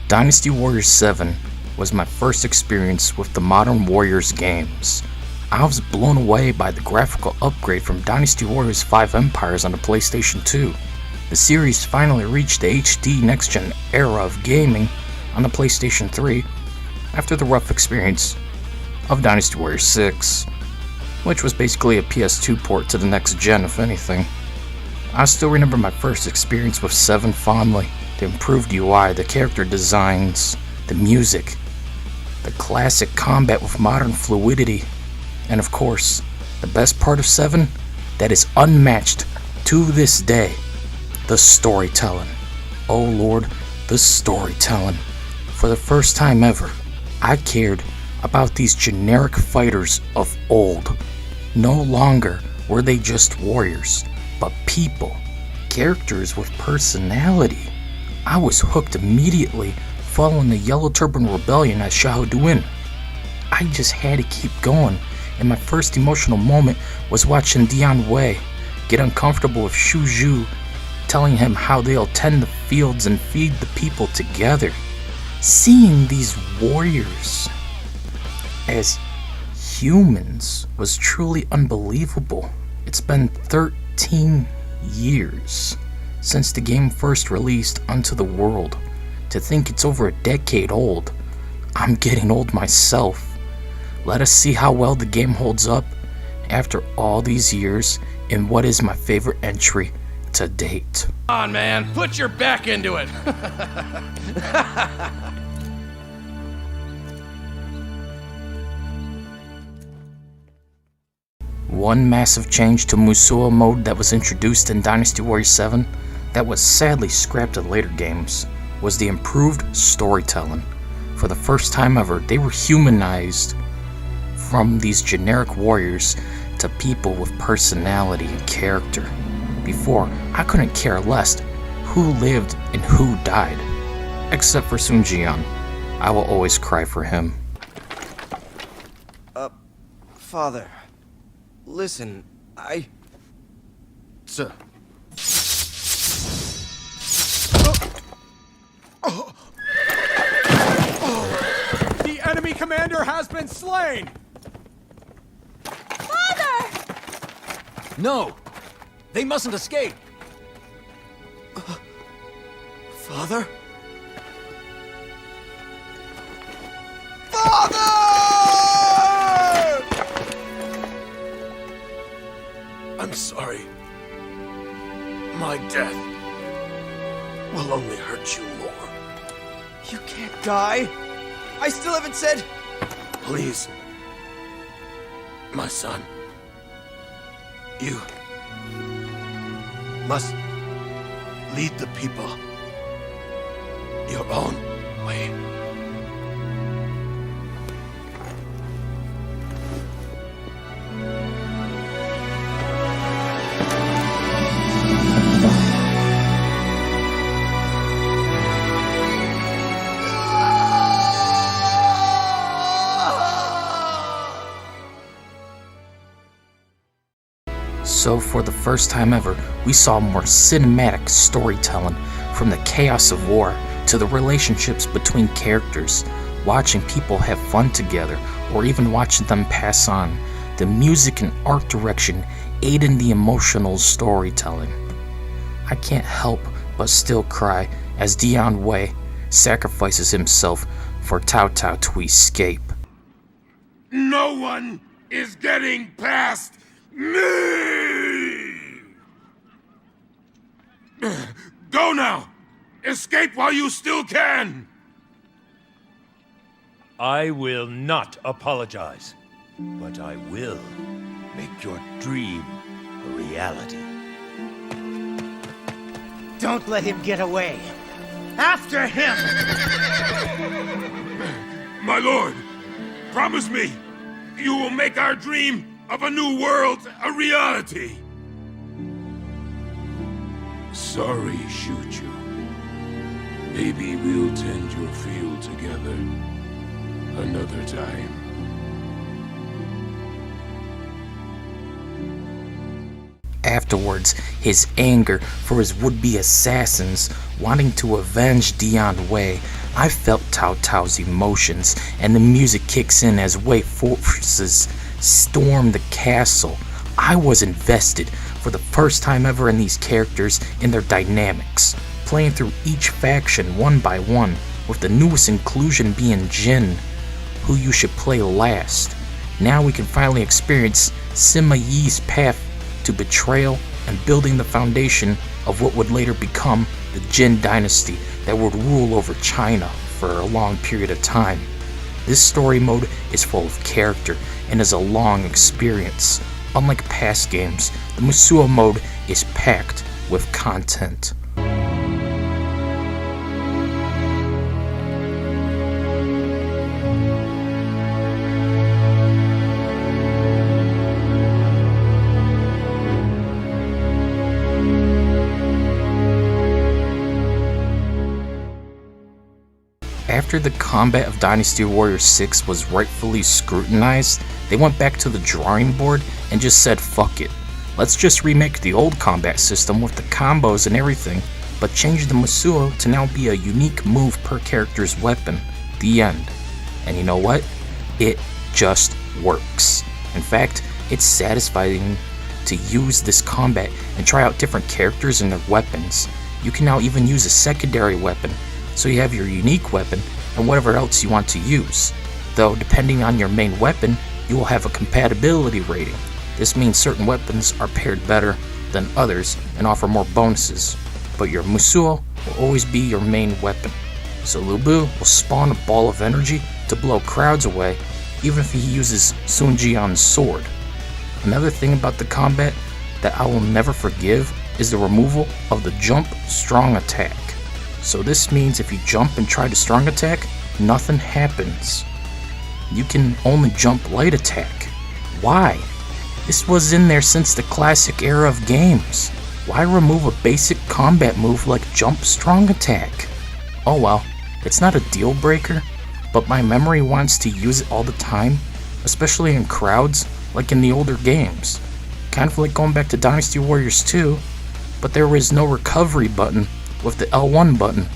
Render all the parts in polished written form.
Dynasty Warriors 7 was my first experience with the modern Warriors games. I was blown away by the graphical upgrade from Dynasty Warriors 5 Empires on the PlayStation 2. The series finally reached the HD next-gen era of gaming on the PlayStation 3 after the rough experience of Dynasty Warriors 6, which was basically a PS2 port to the next gen if anything. I still remember my first experience with 7 fondly. The improved UI, the character designs, the music, the classic combat with modern fluidity, and of course, the best part of 7 that is unmatched to this day, the storytelling. Oh Lord, the storytelling. For the first time ever, I cared about these generic fighters of old. No longer were they just warriors, but people, characters with personality. I was hooked immediately following the Yellow Turban Rebellion at Shahoduin. I just had to keep going, and my first emotional moment was watching Dian Wei get uncomfortable with Shu Zhu, telling him how they'll tend the fields and feed the people together. Seeing these warriors as humans was truly unbelievable. It's been 13 years since the game first released onto the world. To think it's over a decade old, I'm getting old myself. Let us see how well the game holds up after all these years in what is my favorite entry to date. Come on, man, put your back into it. One massive change to Musou mode that was introduced in Dynasty Warriors 7 that was sadly scrapped in later games was the improved storytelling. For the first time ever, they were humanized from these generic warriors to people with personality and character. Before, I couldn't care less who lived and who died, except for Sun Jian. I will always cry for him. Father, listen, Sir. The enemy commander has been slain! Father! No! They mustn't escape! Father? Father! I'm sorry. My death will only hurt you more. You can't die. I still haven't said... Please. My son. You must lead the people your own way. So for the first time ever, we saw more cinematic storytelling, from the chaos of war to the relationships between characters, watching people have fun together, or even watching them pass on. The music and art direction aid in the emotional storytelling. I can't help but still cry as Dian Wei sacrifices himself for Tao Tao to escape. No one is getting past me! Go now! Escape while you still can! I will not apologize, but I will make your dream a reality. Don't let him get away. After him! My lord, promise me you will make our dream of a new world a reality. Sorry, Shuju. Maybe we'll tend your field together another time. Afterwards, his anger for his would-be assassins wanting to avenge Dian Wei I felt Tao Tao's emotions, and the music kicks in as Wei forces storm the castle. I was invested for the first time ever in these characters and their dynamics, playing through each faction one by one, with the newest inclusion being Jin, who you should play last. Now we can finally experience Sima Yi's path to betrayal and building the foundation of what would later become the Jin dynasty that would rule over China for a long period of time. This story mode is full of character and is a long experience. Unlike past games, the Musuo mode is packed with content. After the combat of Dynasty Warriors 6 was rightfully scrutinized, they went back to the drawing board and just said fuck it. Let's just remake the old combat system with the combos and everything, but change the Musuo to now be a unique move per character's weapon. The end. And you know what? It just works. In fact, it's satisfying to use this combat and try out different characters and their weapons. You can now even use a secondary weapon, so you have your unique weapon and whatever else you want to use. Though, depending on your main weapon, you will have a compatibility rating. This means certain weapons are paired better than others and offer more bonuses, but your Musuo will always be your main weapon. So Lu Bu will spawn a ball of energy to blow crowds away, even if he uses Sun Jian's sword. Another thing about the combat that I will never forgive is the removal of the jump strong attack. So this means if you jump and try to strong attack, nothing happens. You can only jump light attack. Why? This was in there since the classic era of games. Why remove a basic combat move like jump strong attack? Oh well, it's not a deal breaker, but my memory wants to use it all the time, especially in crowds like in the older games. Kind of like going back to Dynasty Warriors 2, but there was no recovery button with the L1 button.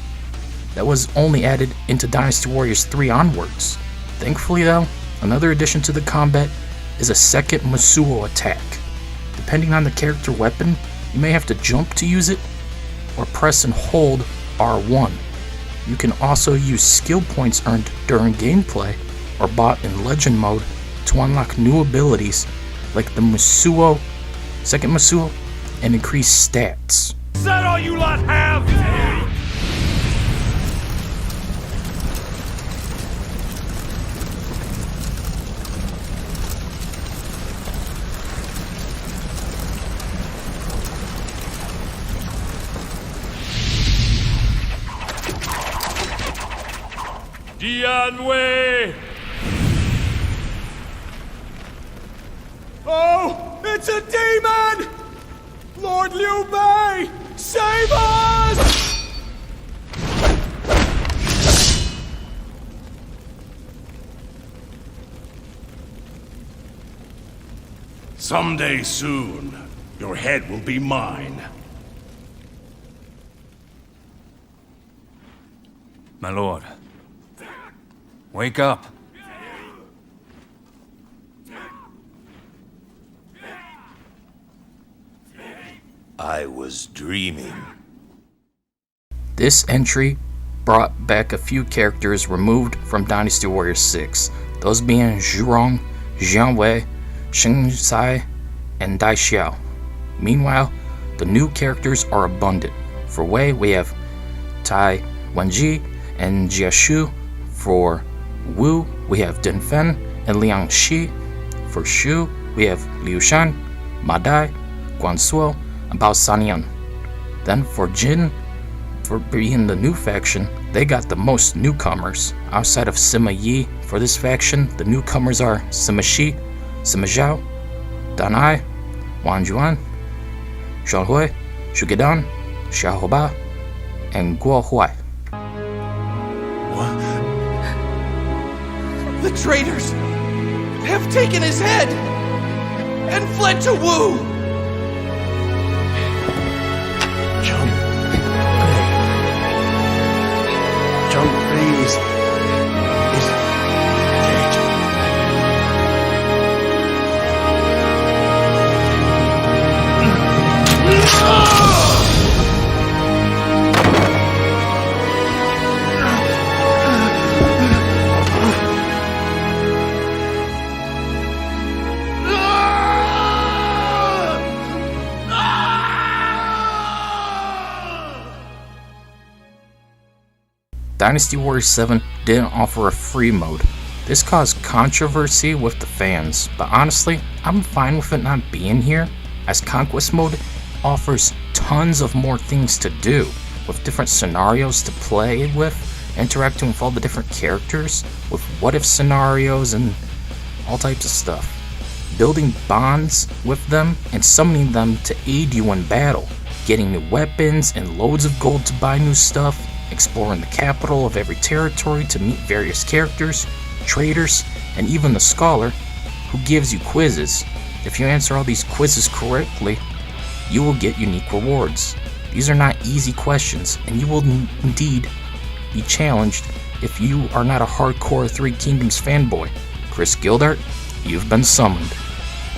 That was only added into Dynasty Warriors 3 onwards. Thankfully though, another addition to the combat is a second Musuo attack. Depending on the character weapon, you may have to jump to use it, or press and hold R1. You can also use skill points earned during gameplay, or bought in Legend mode, to unlock new abilities like the Musuo, second Musuo, and increase stats. Is that all you lot have? Dianwei! Oh, it's a demon! Lord Liu Bei! Save us! Someday soon, your head will be mine. My lord, wake up. I was dreaming. This entry brought back a few characters removed from Dynasty Warriors 6, those being Zhurong, Jiang Wei, Sheng Sai, and Dai Xiao. Meanwhile, the new characters are abundant. For Wei, we have Tai Wenji and Jiashu. For Wu, we have Dun Fen and Liang Shi. For Shu, we have Liu Shan, Ma Dai, Guan Suo, and Bao Sanyan. Then for Jin, for being the new faction, they got the most newcomers. Outside of Sima Yi, for this faction, the newcomers are Sima Shi, Sima Zhao, Dan Ai, Wang Juan, Zhang Hui, Shu Gedan, Xiao Hoba, and Guo Huai. The traitors have taken his head and fled to Wu! Jump, Fei Dynasty Warriors 7 didn't offer a free mode. This caused controversy with the fans, but honestly, I'm fine with it not being here, as Conquest mode offers tons of more things to do, with different scenarios to play with, interacting with all the different characters, with what-if scenarios and all types of stuff. Building bonds with them and summoning them to aid you in battle, getting new weapons and loads of gold to buy new stuff, exploring the capital of every territory to meet various characters, traders, and even the scholar, who gives you quizzes. If you answer all these quizzes correctly, you will get unique rewards. These are not easy questions, and you will indeed be challenged if you are not a hardcore Three Kingdoms fanboy. Chris Gildart, you've been summoned.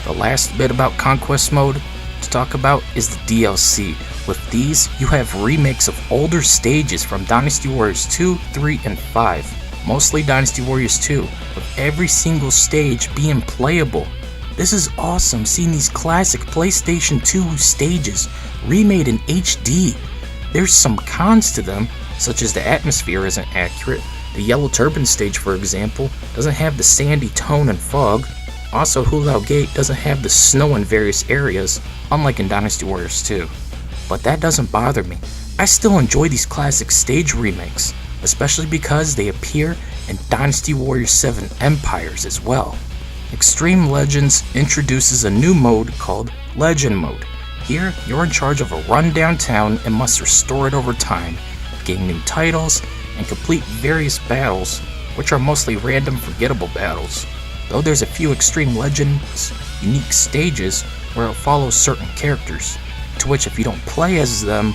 The last bit about Conquest mode to talk about is the DLC. With these, you have remakes of older stages from Dynasty Warriors 2, 3, and 5. Mostly Dynasty Warriors 2, with every single stage being playable. This is awesome, seeing these classic PlayStation 2 stages remade in HD. There's some cons to them, such as the atmosphere isn't accurate. The Yellow Turban stage, for example, doesn't have the sandy tone and fog. Also, Hulao Gate doesn't have the snow in various areas, unlike in Dynasty Warriors 2. But that doesn't bother me. I still enjoy these classic stage remakes, especially because they appear in Dynasty Warriors 7 Empires as well. Xtreme Legends introduces a new mode called Legend Mode. Here, you're in charge of a rundown town and must restore it over time, gain new titles, and complete various battles, which are mostly random, forgettable battles. Though there's a few Xtreme Legends unique stages where it follows certain characters, to which if you don't play as them,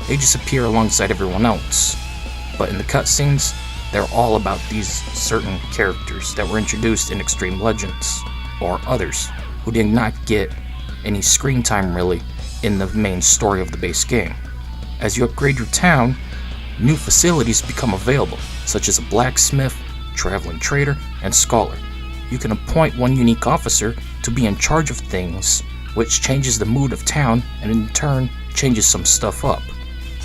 they just appear alongside everyone else. But in the cutscenes, they're all about these certain characters that were introduced in Xtreme Legends, or others who did not get any screen time really in the main story of the base game. As you upgrade your town, new facilities become available, such as a blacksmith, traveling trader, and scholar. You can appoint one unique officer to be in charge of things, which changes the mood of town and in turn changes some stuff up.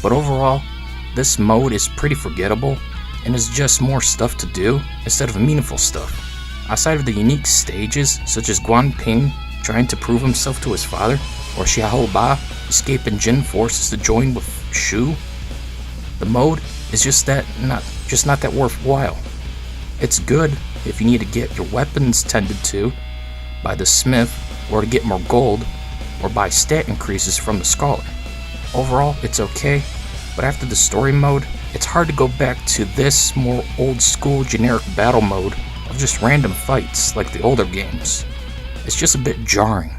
But overall, this mode is pretty forgettable and is just more stuff to do instead of meaningful stuff. Aside of the unique stages such as Guan Ping trying to prove himself to his father, or Xiahou Ba escaping Jin forces to join with Shu, the mode is just not that worthwhile. It's good if you need to get your weapons tended to by the smith, or to get more gold, or buy stat increases from the scholar. Overall, it's okay, but after the story mode, it's hard to go back to this more old school generic battle mode of just random fights like the older games. It's just a bit jarring.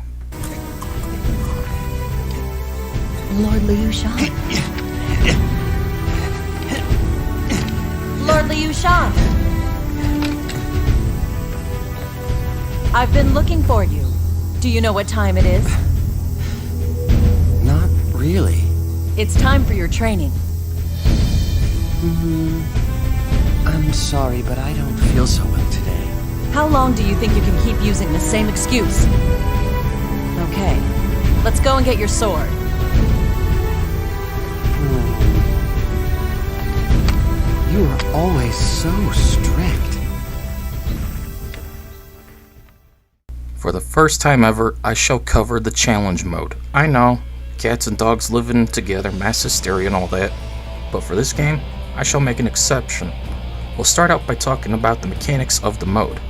Lord Liu Shan. Lord Liu Shan. I've been looking for you. Do you know what time it is? Not really. It's time for your training. I'm sorry, but I don't feel so well today. How long do you think you can keep using the same excuse? Okay, let's go and get your sword. You are always so strict. For the first time ever, I shall cover the challenge mode. I know, cats and dogs living together, mass hysteria and all that, but for this game, I shall make an exception. We'll start out by talking about the mechanics of the mode.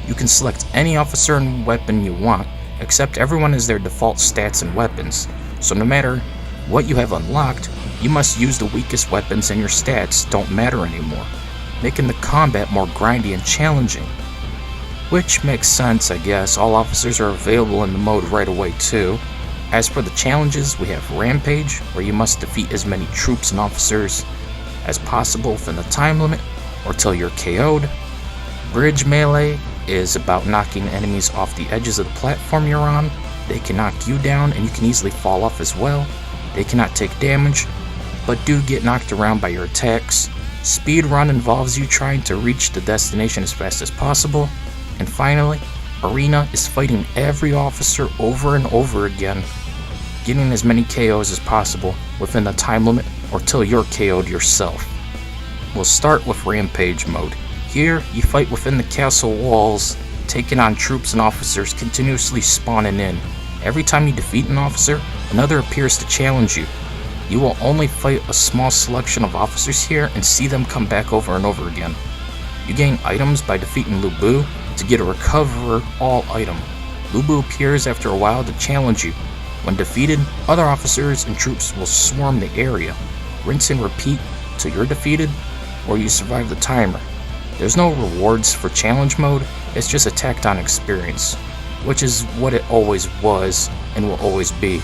You can select any officer and weapon you want, except everyone has their default stats and weapons, so no matter what you have unlocked, you must use the weakest weapons and your stats don't matter anymore, making the combat more grindy and challenging. Which makes sense, I guess. All officers are available in the mode right away too. As for the challenges, we have Rampage, where you must defeat as many troops and officers as possible within the time limit or till you're KO'd. Bridge Melee is about knocking enemies off the edges of the platform you're on. They can knock you down and you can easily fall off as well. They cannot take damage, but do get knocked around by your attacks. Speed Run involves you trying to reach the destination as fast as possible. And finally, Arena is fighting every officer over and over again, getting as many KOs as possible within the time limit or till you're KO'd yourself. We'll start with Rampage mode. Here, you fight within the castle walls, taking on troops and officers continuously spawning in. Every time you defeat an officer, another appears to challenge you. You will only fight a small selection of officers here and see them come back over and over again. You gain items by defeating Lu Bu to get a recover all item. Lu Bu appears after a while to challenge you. When defeated, other officers and troops will swarm the area. Rinse and repeat till you're defeated or you survive the timer. There's no rewards for challenge mode, it's just a tacked on experience, which is what it always was and will always be.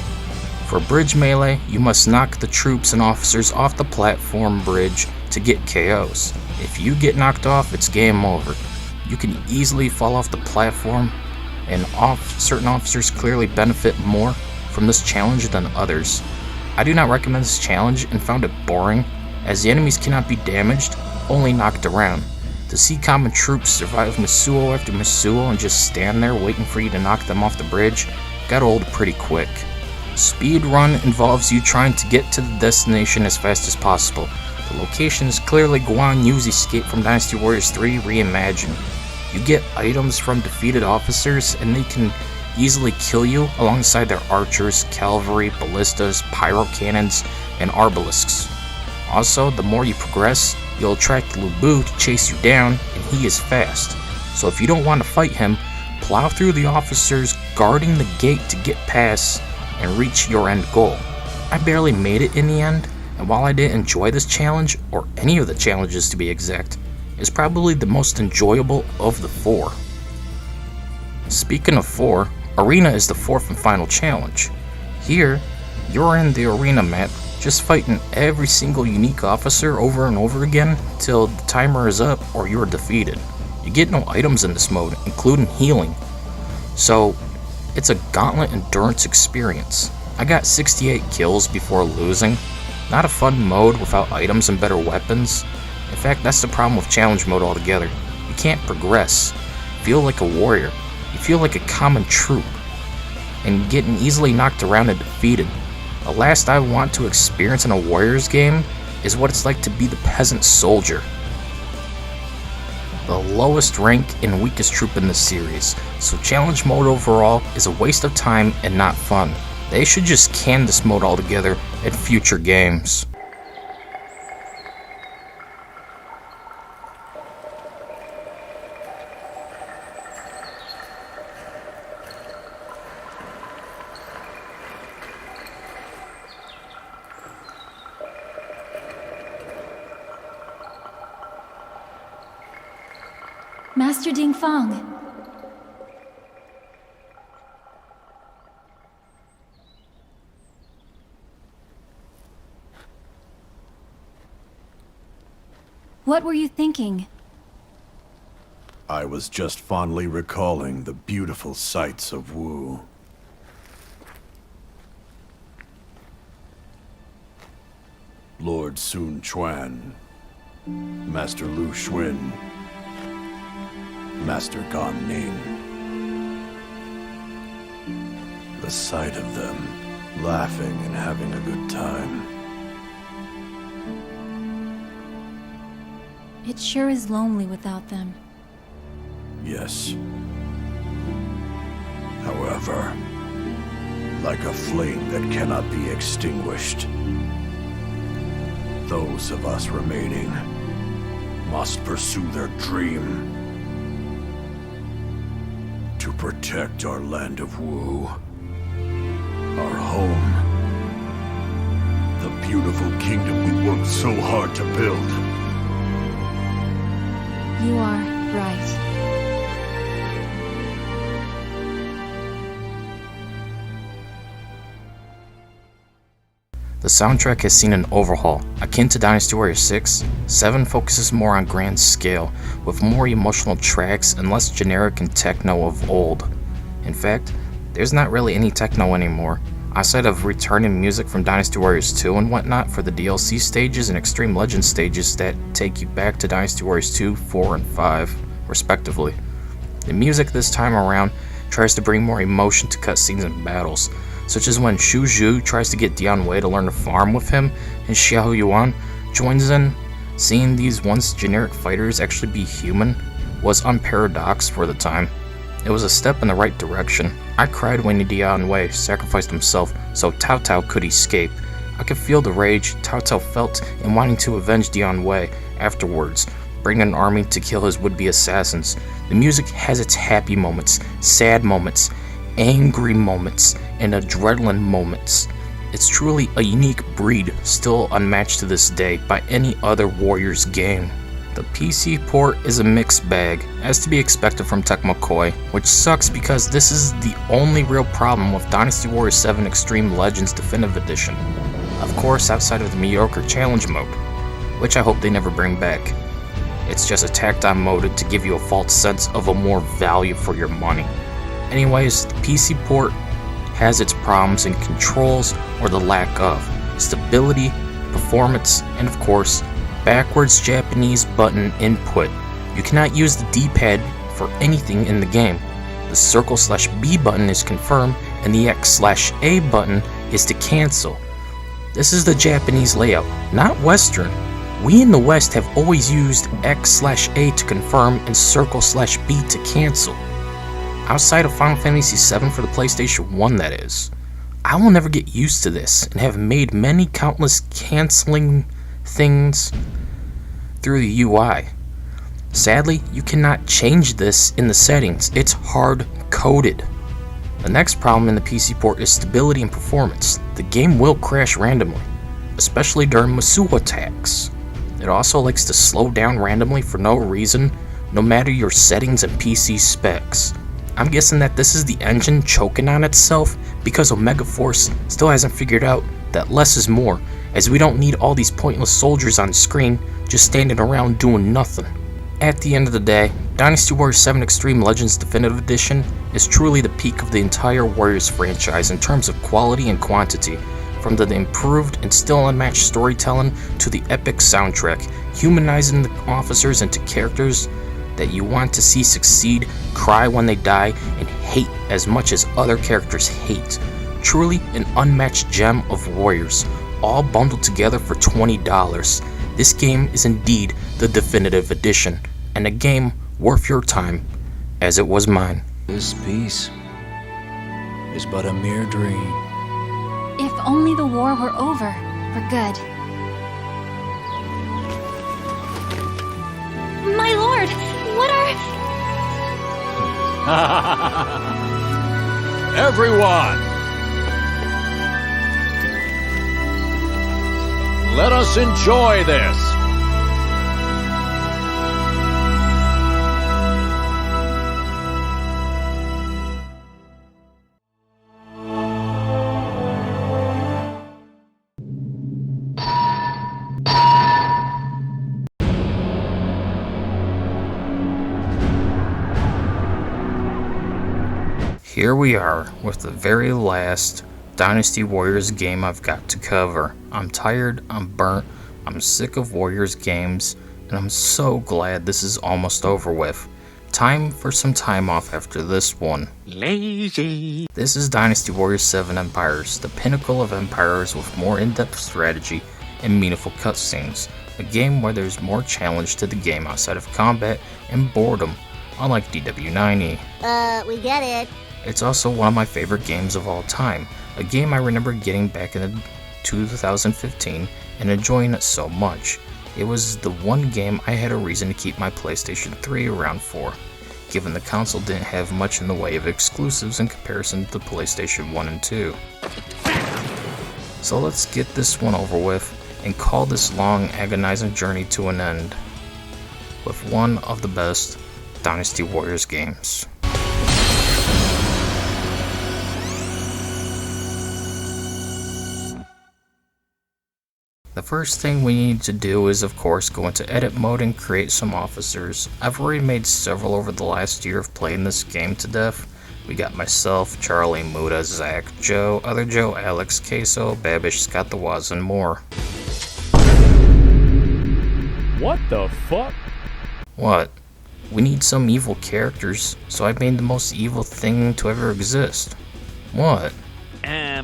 For bridge melee, you must knock the troops and officers off the platform bridge to get KOs. If you get knocked off, it's game over. You can easily fall off the platform, and certain officers clearly benefit more from this challenge than others. I do not recommend this challenge and found it boring, as the enemies cannot be damaged, only knocked around. To see common troops survive Masuo after Masuo and just stand there waiting for you to knock them off the bridge got old pretty quick. Speedrun involves you trying to get to the destination as fast as possible. The location is clearly Guan Yu's Escape from Dynasty Warriors 3 reimagined. You get items from defeated officers and they can easily kill you alongside their archers, cavalry, ballistas, pyro cannons, and arbalasks. Also, the more you progress, you'll attract Lu Bu to chase you down, and he is fast. So if you don't want to fight him, plow through the officers guarding the gate to get past and reach your end goal. I barely made it in the end, and while I didn't enjoy this challenge, or any of the challenges to be exact, it's probably the most enjoyable of the 4. Speaking of 4, Arena is the 4th and final challenge. Here, you're in the arena map, just fighting every single unique officer over and over again till the timer is up or you're defeated. You get no items in this mode, including healing. So, it's a gauntlet endurance experience. I got 68 kills before losing. Not a fun mode without items and better weapons. In fact, that's the problem with challenge mode altogether. You can't progress, feel like a warrior. You feel like a common troop, and getting easily knocked around and defeated. The last I want to experience in a Warriors game is what it's like to be the peasant soldier. The lowest rank and weakest troop in the series, so challenge mode overall is a waste of time and not fun. They should just can this mode altogether in future games. Master Ding Fang. What were you thinking? I was just fondly recalling the beautiful sights of Wu. Lord Sun Quan, Master Lu Xun, Master Gan Ning. The sight of them, laughing and having a good time. It sure is lonely without them. Yes. However, like a flame that cannot be extinguished, those of us remaining must pursue their dream. To protect our land of Wu, our home, the beautiful kingdom we worked so hard to build. You are right. The soundtrack has seen an overhaul, akin to Dynasty Warriors 6. 7 focuses more on grand scale, with more emotional tracks and less generic and techno of old. In fact, there's not really any techno anymore, outside of returning music from Dynasty Warriors 2 and whatnot for the DLC stages and Extreme Legends stages that take you back to Dynasty Warriors 2, 4, and 5, respectively. The music this time around tries to bring more emotion to cutscenes and battles, such as when Shu Zhu tries to get Dian Wei to learn to farm with him, and Xiao Yuan joins in. Seeing these once generic fighters actually be human was unparadox for the time. It was a step in the right direction. I cried when Dian Wei sacrificed himself so Cao Cao could escape. I could feel the rage Cao Cao felt in wanting to avenge Dian Wei afterwards, bring an army to kill his would-be assassins. The music has its happy moments, sad moments, angry moments, and adrenaline moments. It's truly a unique breed, still unmatched to this day by any other Warriors game. The PC port is a mixed bag, as to be expected from Tecmo Koei, which sucks because this is the only real problem with Dynasty Warriors 7 Xtreme Legends Definitive Edition. Of course, outside of the mediocre challenge mode, which I hope they never bring back. It's just a tacked-on mode to give you a false sense of a more value for your money. Anyways, the PC port has its problems in controls or the lack of, stability, performance, and of course, backwards Japanese button input. You cannot use the D-pad for anything in the game. The circle/B button is confirm, and the X/A button is to cancel. This is the Japanese layout, not Western. We in the West have always used X/A to confirm and circle/B to cancel. Outside of Final Fantasy VII for the PlayStation 1, that is. I will never get used to this and have made many countless canceling things through the UI. Sadly, you cannot change this in the settings. It's hard-coded. The next problem in the PC port is stability and performance. The game will crash randomly, especially during Masuo attacks. It also likes to slow down randomly for no reason, no matter your settings and PC specs. I'm guessing that this is the engine choking on itself because Omega Force still hasn't figured out that less is more, as we don't need all these pointless soldiers on screen just standing around doing nothing. At the end of the day, Dynasty Warriors 7 Xtreme Legends Definitive Edition is truly the peak of the entire Warriors franchise in terms of quality and quantity, from the improved and still unmatched storytelling to the epic soundtrack, humanizing the officers into characters that you want to see succeed, cry when they die, and hate as much as other characters hate. Truly an unmatched gem of Warriors, all bundled together for $20. This game is indeed the definitive edition, and a game worth your time, as it was mine. This peace is but a mere dream. If only the war were over, for good. My lord, what are... Everyone! Let us enjoy this! Here we are with the very last Dynasty Warriors game I've got to cover. I'm tired, I'm burnt, I'm sick of Warriors games, and I'm so glad this is almost over with. Time for some time off after this one. Lazy. This is Dynasty Warriors 7 Empires, the pinnacle of empires with more in-depth strategy and meaningful cutscenes. A game where there's more challenge to the game outside of combat and boredom, unlike DW9E. We get it. It's also one of my favorite games of all time, a game I remember getting back in 2015 and enjoying it so much. It was the one game I had a reason to keep my PlayStation 3 around for, given the console didn't have much in the way of exclusives in comparison to the PlayStation 1 and 2. So let's get this one over with and call this long, agonizing journey to an end with one of the best Dynasty Warriors games. The first thing we need to do is, of course, go into edit mode and create some officers. I've already made several over the last year of playing this game to death. We got myself, Charlie, Muda, Zach, Joe, Other Joe, Alex, Queso, Babish, Scott the Waz, and more. What the fuck? What? We need some evil characters, so I made the most evil thing to ever exist. What?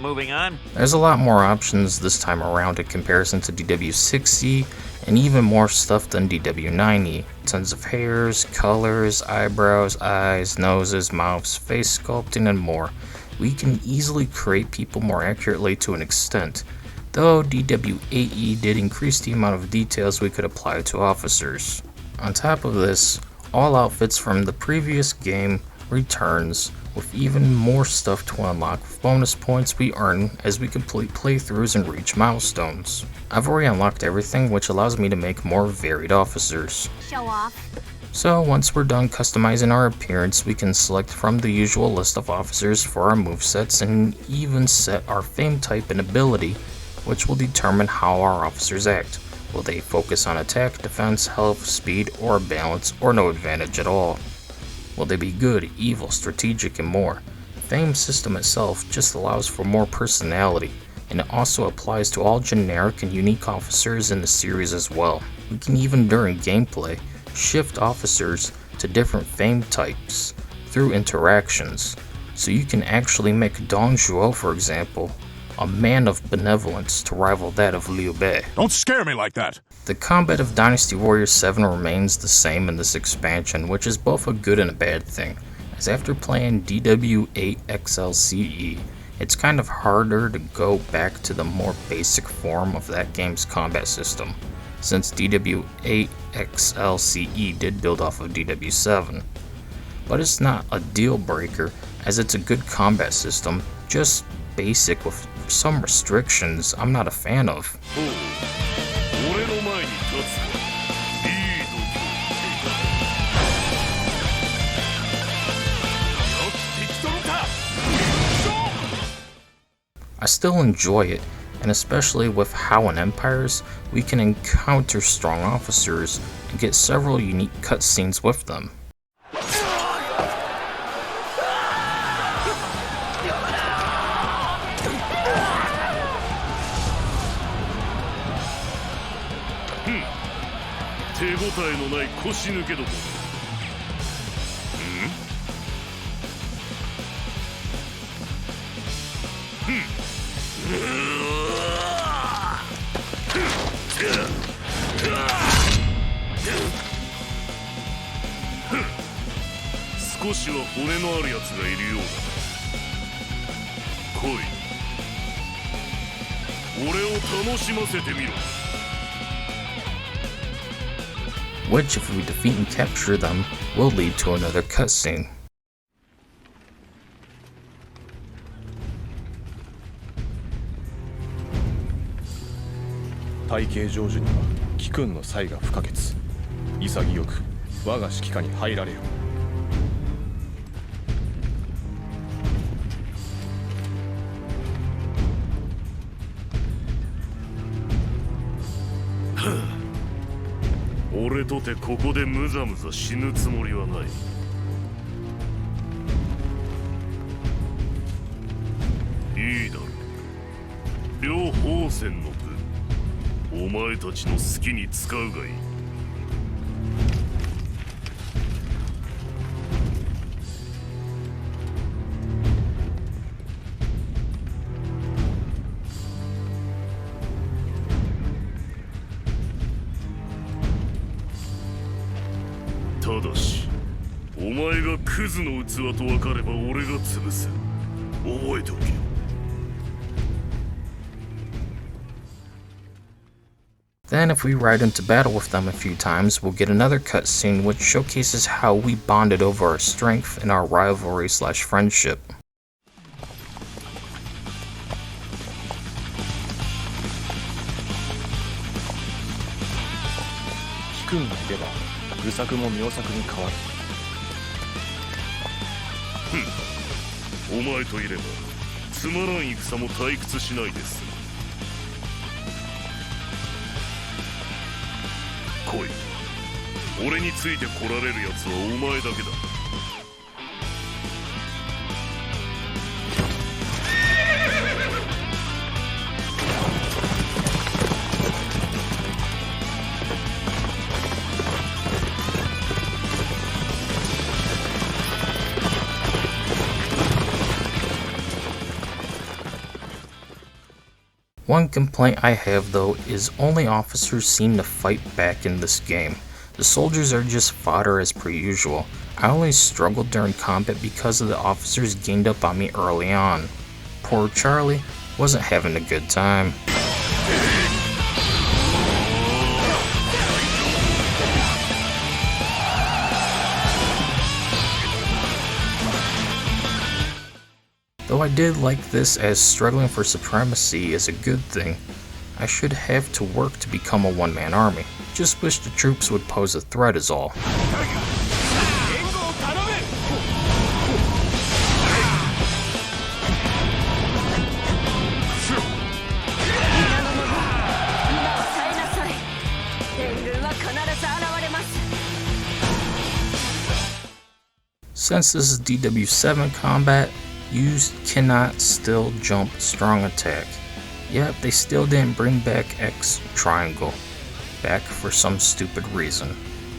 moving on. There's a lot more options this time around in comparison to DW6E, and even more stuff than DW9E. Tons of hairs, colors, eyebrows, eyes, noses, mouths, face sculpting, and more. We can easily create people more accurately to an extent, though DW8E did increase the amount of details we could apply to officers. On top of this, all outfits from the previous game returns, with even more stuff to unlock with bonus points we earn as we complete playthroughs and reach milestones. I've already unlocked everything, which allows me to make more varied officers. Show off. So once we're done customizing our appearance, we can select from the usual list of officers for our movesets and even set our fame type and ability, which will determine how our officers act. Will they focus on attack, defense, health, speed, or balance, or no advantage at all? Will they be good, evil, strategic, and more? The fame system itself just allows for more personality, and it also applies to all generic and unique officers in the series as well. We can even during gameplay shift officers to different fame types through interactions, so you can actually make Dong Zhuo, for example, a man of benevolence to rival that of Liu Bei. Don't scare me like that! The combat of Dynasty Warriors 7 remains the same in this expansion, which is both a good and a bad thing, as after playing DW8 XLCE, it's kind of harder to go back to the more basic form of that game's combat system, since DW8 XLCE did build off of DW7. But it's not a deal breaker, as it's a good combat system, just basic with some restrictions I'm not a fan of. I still enjoy it, and especially with how in Empires we can encounter strong officers and get several unique cutscenes with them. Which, if we defeat and capture them, will lead to another cutscene. Then if we ride into battle with them a few times, we'll get another cutscene which showcases how we bonded over our strength and our rivalry/friendship. One complaint I have though is only officers seem to fight back in this game. The soldiers are just fodder as per usual. I only struggled during combat because of the officers gained up on me early on. Poor Charlie wasn't having a good time. Though I did like this, as struggling for supremacy is a good thing. I should have to work to become a one-man army. Just wish the troops would pose a threat is all. Since this is DW7 combat, you cannot still jump strong attack. Yep, they still didn't bring back X triangle back for some stupid reason.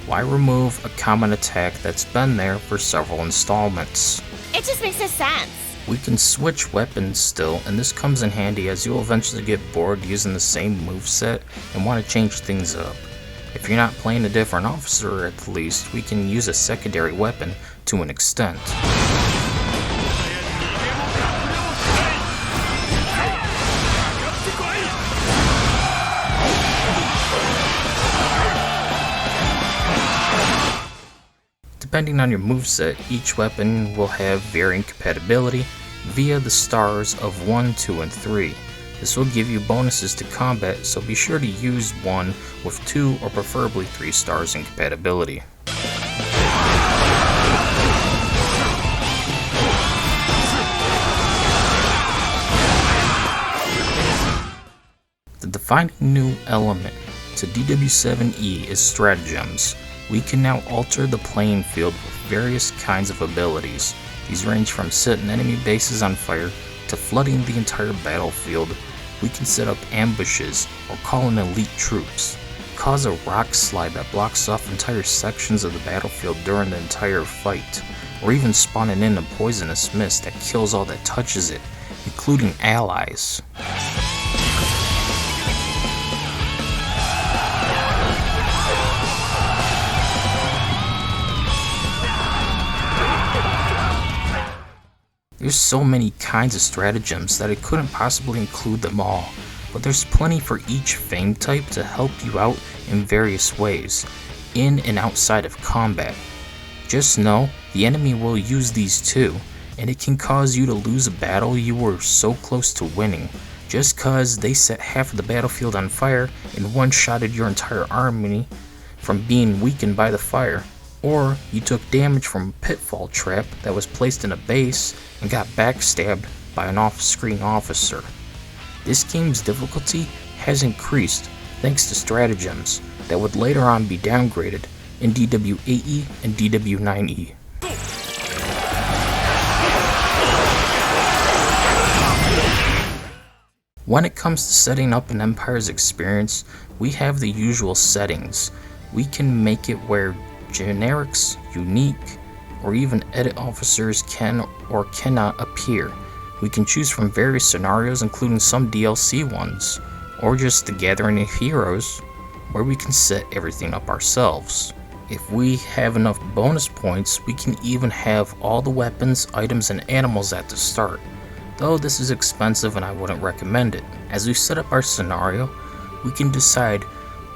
Why remove a common attack that's been there for several installments? It just makes no sense. We can switch weapons still, and this comes in handy as you'll eventually get bored using the same moveset and want to change things up. If you're not playing a different officer at least, we can use a secondary weapon to an extent. Depending on your moveset, each weapon will have varying compatibility via the stars of 1, 2, and 3. This will give you bonuses to combat, so be sure to use one with 2 or preferably 3 stars in compatibility. The defining new element to DW7E is stratagems. We can now alter the playing field with various kinds of abilities. These range from setting enemy bases on fire to flooding the entire battlefield. We can set up ambushes or call in elite troops, cause a rock slide that blocks off entire sections of the battlefield during the entire fight, or even spawning in a poisonous mist that kills all that touches it, including allies. There's so many kinds of stratagems that I couldn't possibly include them all, but there's plenty for each fame type to help you out in various ways, in and outside of combat. Just know, the enemy will use these too, and it can cause you to lose a battle you were so close to winning, just cause they set half of the battlefield on fire and one-shotted your entire army from being weakened by the fire. Or you took damage from a pitfall trap that was placed in a base and got backstabbed by an off-screen officer. This game's difficulty has increased thanks to stratagems that would later on be downgraded in DW8E and DW9E. When it comes to setting up an Empire's experience, we have the usual settings. We can make it where generics, unique, or even edit officers can or cannot appear. We can choose from various scenarios, including some DLC ones, or just the gathering of heroes, where we can set everything up ourselves. If we have enough bonus points, we can even have all the weapons, items, and animals at the start, though this is expensive and I wouldn't recommend it. As we set up our scenario, we can decide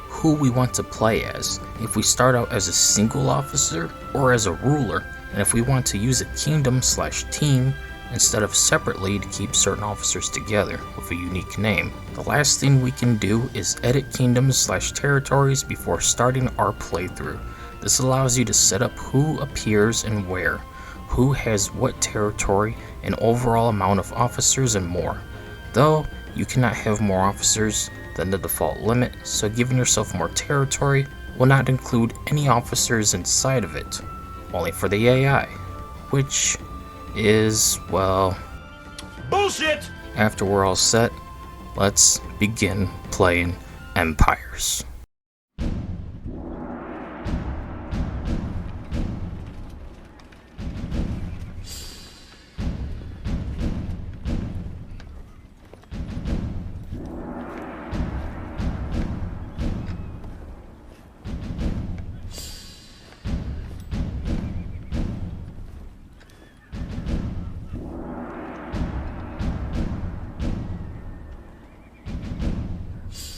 who we want to play as, if we start out as a single officer or as a ruler, and if we want to use a kingdom/team instead of separately to keep certain officers together with a unique name. The last thing we can do is edit kingdoms/territories before starting our playthrough. This allows you to set up who appears and where, who has what territory, and overall amount of officers and more. Though you cannot have more officers than the default limit, so giving yourself more territory will not include any officers inside of it, only for the AI, which is, well, bullshit! After we're all set, let's begin playing Empires.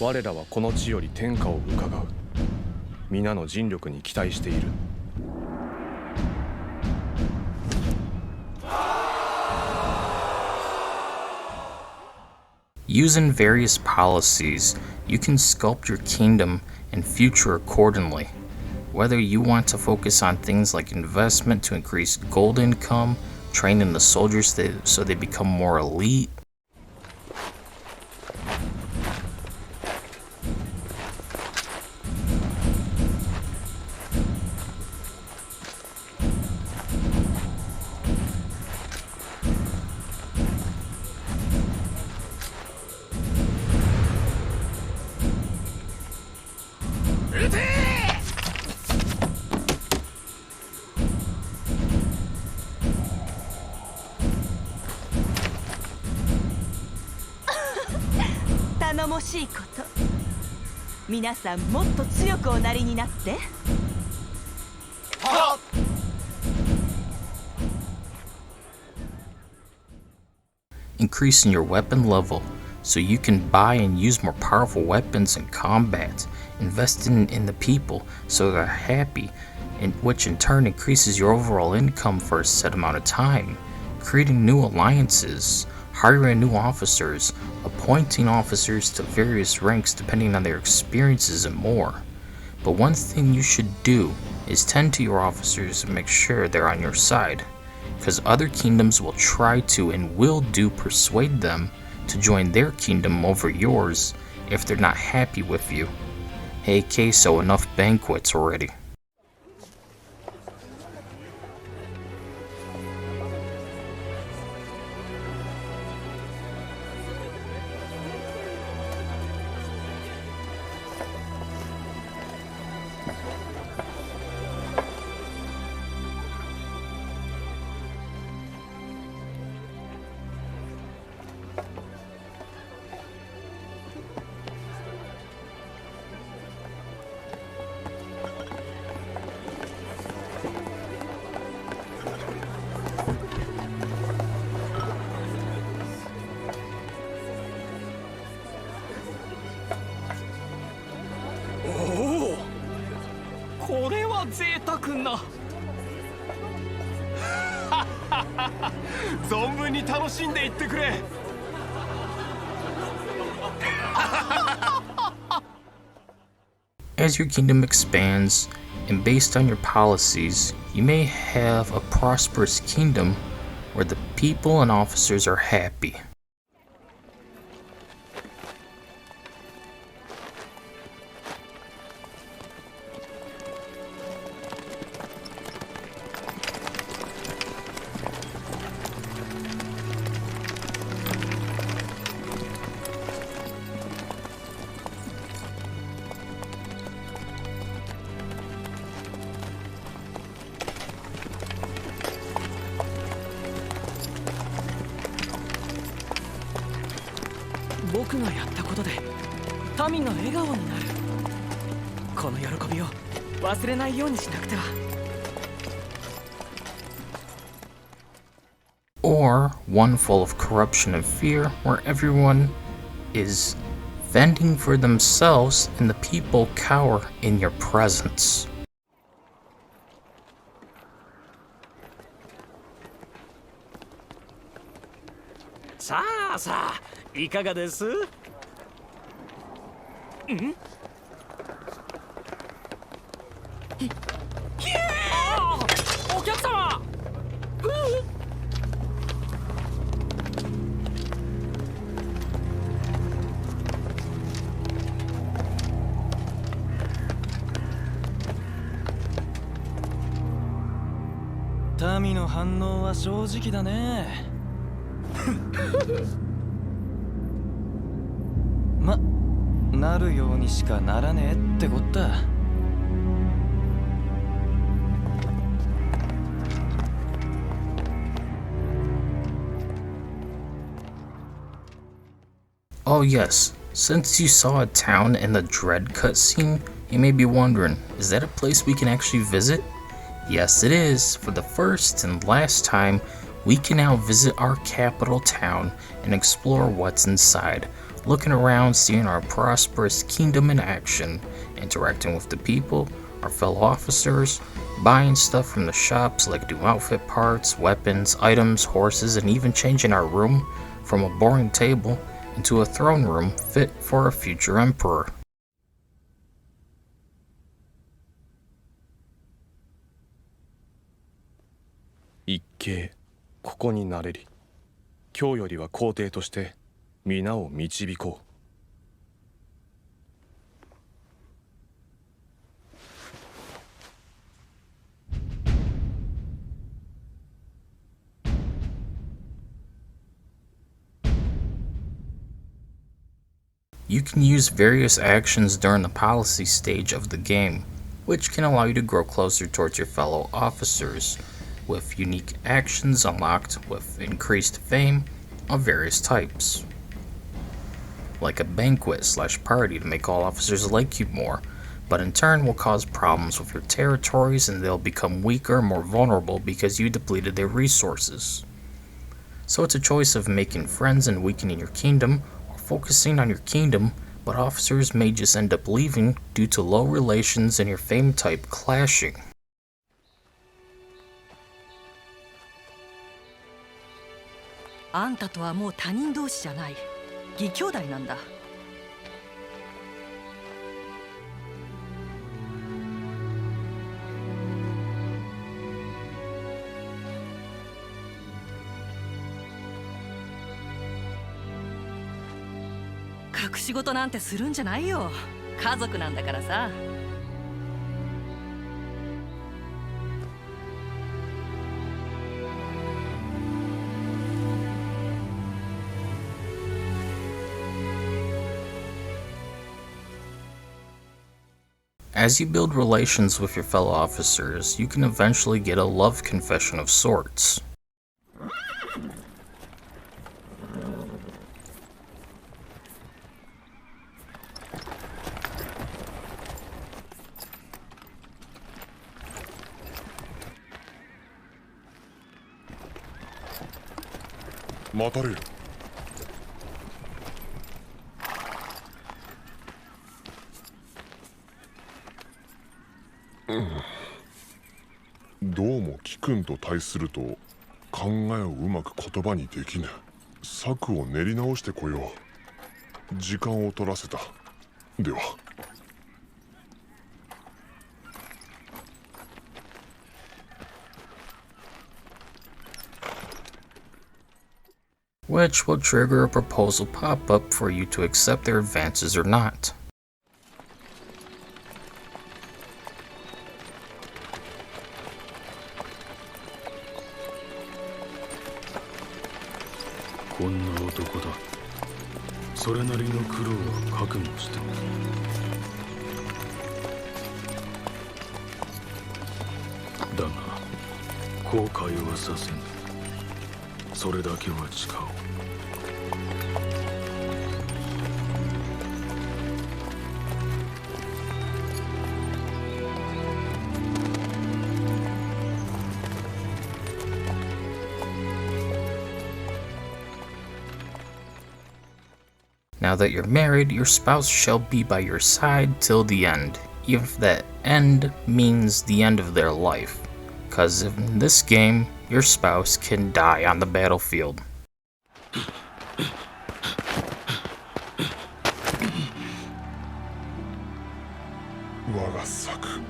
我らはこの地より天下を伺う。皆の尽力に期待している。Using various policies, you can sculpt your kingdom and future accordingly. Whether you want to focus on things like investment to increase gold income, training the soldiers so they become more elite, increasing your weapon level so you can buy and use more powerful weapons in combat, investing in the people so they're happy, and which in turn increases your overall income for a set amount of time, creating new alliances, hiring new officers, appointing officers to various ranks depending on their experiences, and more. But one thing you should do is tend to your officers and make sure they're on your side, because other kingdoms will try to and will do persuade them to join their kingdom over yours if they're not happy with you. Hey Queso, enough banquets already. As your kingdom expands, and based on your policies, you may have a prosperous kingdom where the people and officers are happy. Or one full of corruption and fear, where everyone is fending for themselves and the people cower in your presence. Tamiの反応は正直だね。ま、なるようにしかならねえってこった。Oh yes, since you saw a town in the Dread cutscene, you may be wondering, is that a place we can actually visit? Yes it is. For the first and last time, we can now visit our capital town and explore what's inside. looking around, seeing our prosperous kingdom in action, interacting with the people, our fellow officers, buying stuff from the shops like new outfit parts, weapons, items, horses, and even changing our room from a boring table into a throne room fit for a future emperor. "一計ここになれり。今日よりは皇帝として皆を導こう。You can use various actions during the policy stage of the game, which can allow you to grow closer towards your fellow officers, with unique actions unlocked with increased fame of various types. Like a banquet/party to make all officers like you more, but in turn will cause problems with your territories and they'll become weaker and more vulnerable because you depleted their resources. So it's a choice of making friends and weakening your kingdom, focusing on your kingdom, but officers may just end up leaving due to low relations and your fame type clashing. あんたとはもう他人同士じゃない。義兄弟なんだ。隠し事なんてするんじゃないよ。家族なんだからさ。As you build relations with your fellow officers, you can eventually get a love confession of sorts. 待たれよ。どうも貴君と対すると考えをうまく言葉にできぬ。策を練り直してこよう。時間を取らせた。では。Which will trigger a proposal pop-up for you to accept their advances or not. こんな男だ。それなりの苦労は覚悟してる。だが後悔はさせぬ。それだけは誓おう。Now that you're married, your spouse shall be by your side till the end, even if that end means the end of their life. Cause in this game, your spouse can die on the battlefield. 我が策、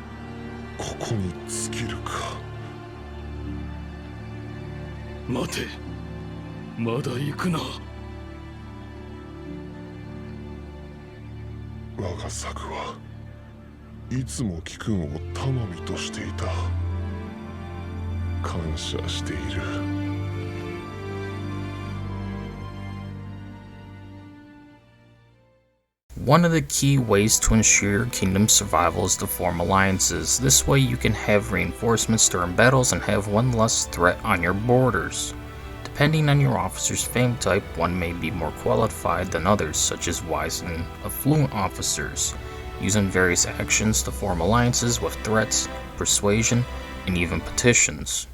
ここに尽きるか。待て、まだ行くな。我が策はいつも貴君を頼みとしていた。感謝している。One of the key ways to ensure your kingdom's survival is to form alliances. This way you can have reinforcements during battles and have one less threat on your borders. Depending on your officer's fame type, one may be more qualified than others, such as wise and affluent officers, using various actions to form alliances with threats, persuasion, and even petitions.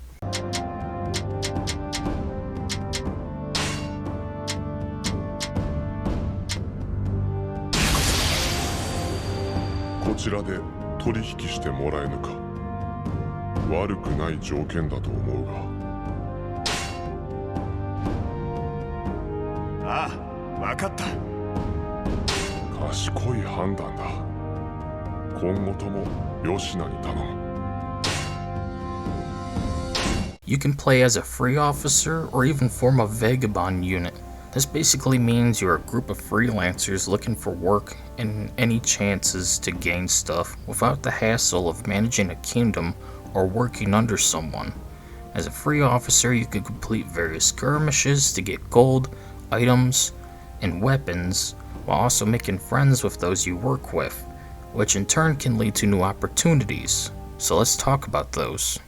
ちらで取引してもらえぬか。悪くない条件だと思うが。ああ、わかった。賢い判断だ。今後とも吉名に頼む。You can play as a free officer or even form a vagabond unit. This basically means you're a group of freelancers looking for work and any chances to gain stuff without the hassle of managing a kingdom or working under someone. As a free officer, you can complete various skirmishes to get gold, items, and weapons, while also making friends with those you work with, which in turn can lead to new opportunities. So let's talk about those.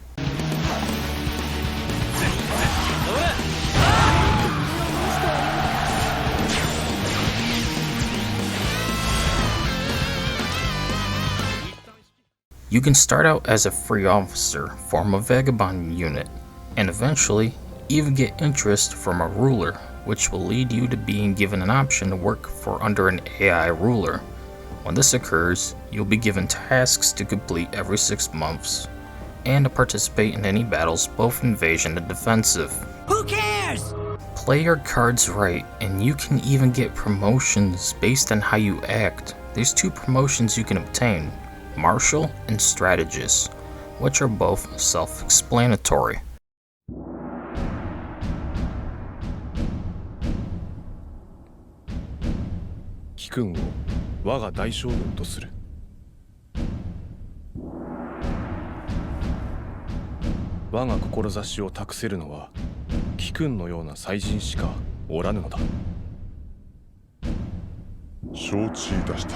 You can start out as a free officer, form a vagabond unit, and eventually even get interest from a ruler, which will lead you to being given an option to work for under an AI ruler. When this occurs, you'll be given tasks to complete every 6 months, and to participate in any battles, both invasion and defensive. Who cares? Play your cards right, and you can even get promotions based on how you act. There's 2 promotions you can obtain, Marshal and Strategist, which are both self-explanatory. Kikun を我が大将軍とする。我が志を託せるのは貴君のような才人しかおらぬのだ。承知いたした。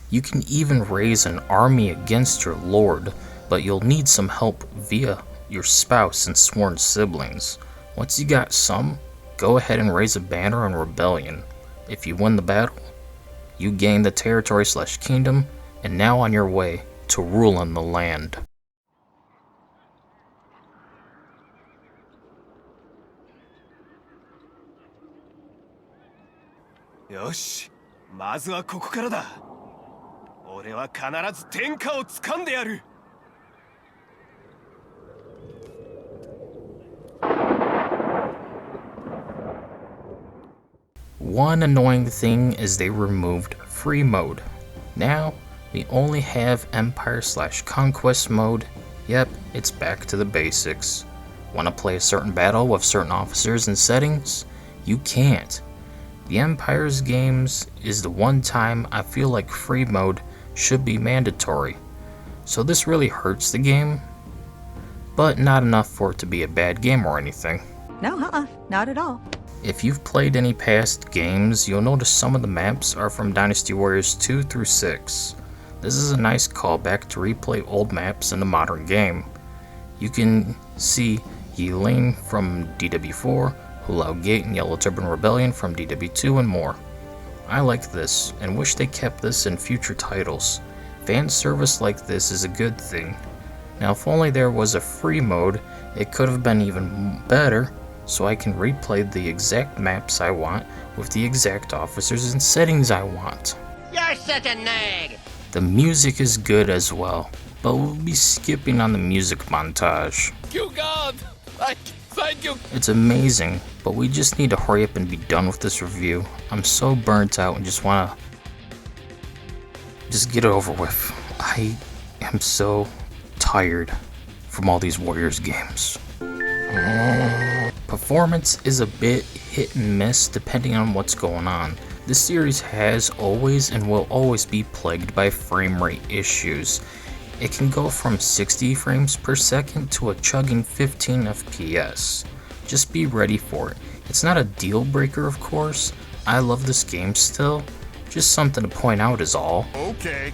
You can even raise an army against your lord, but you'll need some help via your spouse and sworn siblings. Once you got some, go ahead and raise a banner in rebellion. If you win the battle, you gain the territory/kingdom, and now on your way to ruling the land. よし、まずはここからだ。俺は必ず天下を掴んでやる。One annoying thing is they removed free mode. Now, we only have Empire/Conquest mode. Yep, it's back to the basics. Want to play a certain battle with certain officers and settings? You can't. The Empire's games is the one time I feel like free mode should be mandatory. So this really hurts the game, but not enough for it to be a bad game or anything. No, not at all. If you've played any past games, you'll notice some of the maps are from Dynasty Warriors 2 through 6. This is a nice callback to replay old maps in the modern game. You can see Yiling from DW4, Hulao Gate and Yellow Turban Rebellion from DW2 and more. I like this and wish they kept this in future titles. Fan service like this is a good thing. Now if only there was a free mode, it could have been even better, so I can replay the exact maps I want with the exact officers and settings I want. You're such a nag! The music is good as well, but we'll be skipping on the music montage. You God! Thank you! It's amazing, but we just need to hurry up and be done with this review. I'm so burnt out and just wanna get it over with. I am so tired from all these Warriors games. Performance is a bit hit and miss depending on what's going on. This series has always and will always be plagued by frame rate issues. It can go from 60 frames per second to a chugging 15 FPS. Just be ready for it. It's not a deal breaker, of course. I love this game still. Just something to point out is all. Okay.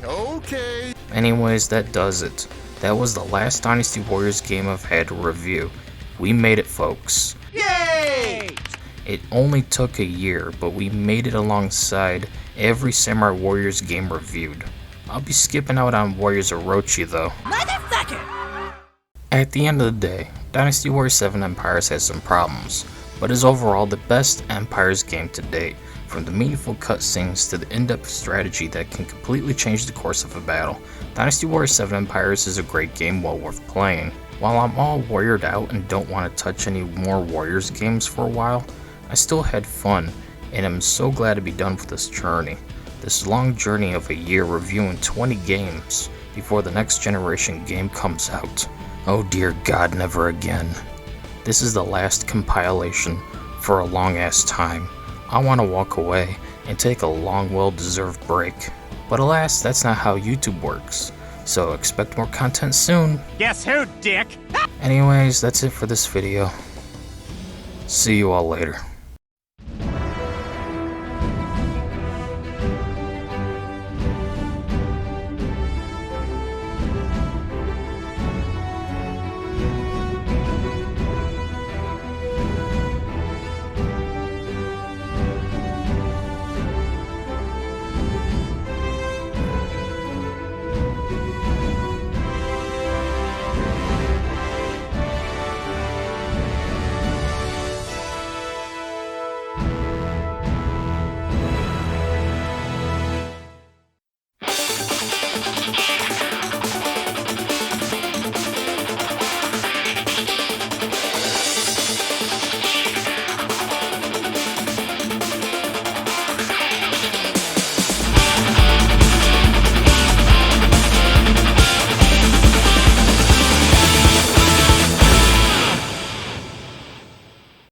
Anyways, that does it. That was the last Dynasty Warriors game I've had to review. We made it, folks. Yay! It only took a year, but we made it alongside every Samurai Warriors game reviewed. I'll be skipping out on Warriors Orochi though. Motherfucker! At the end of the day, Dynasty Warriors 7 Empires has some problems, but is overall the best Empires game to date, from the meaningful cutscenes to the in-depth strategy that can completely change the course of a battle. Dynasty Warriors 7 Empires is a great game well worth playing. While I'm all warriored out and don't want to touch any more Warriors games for a while, I still had fun, and I'm so glad to be done with this journey. This long journey of a year reviewing 20 games before the next generation game comes out. Oh dear God, never again. This is the last compilation for a long ass time. I want to walk away and take a long, well-deserved break. But alas, that's not how YouTube works. So expect more content soon. Guess who, dick? Anyways, that's it for this video. See you all later.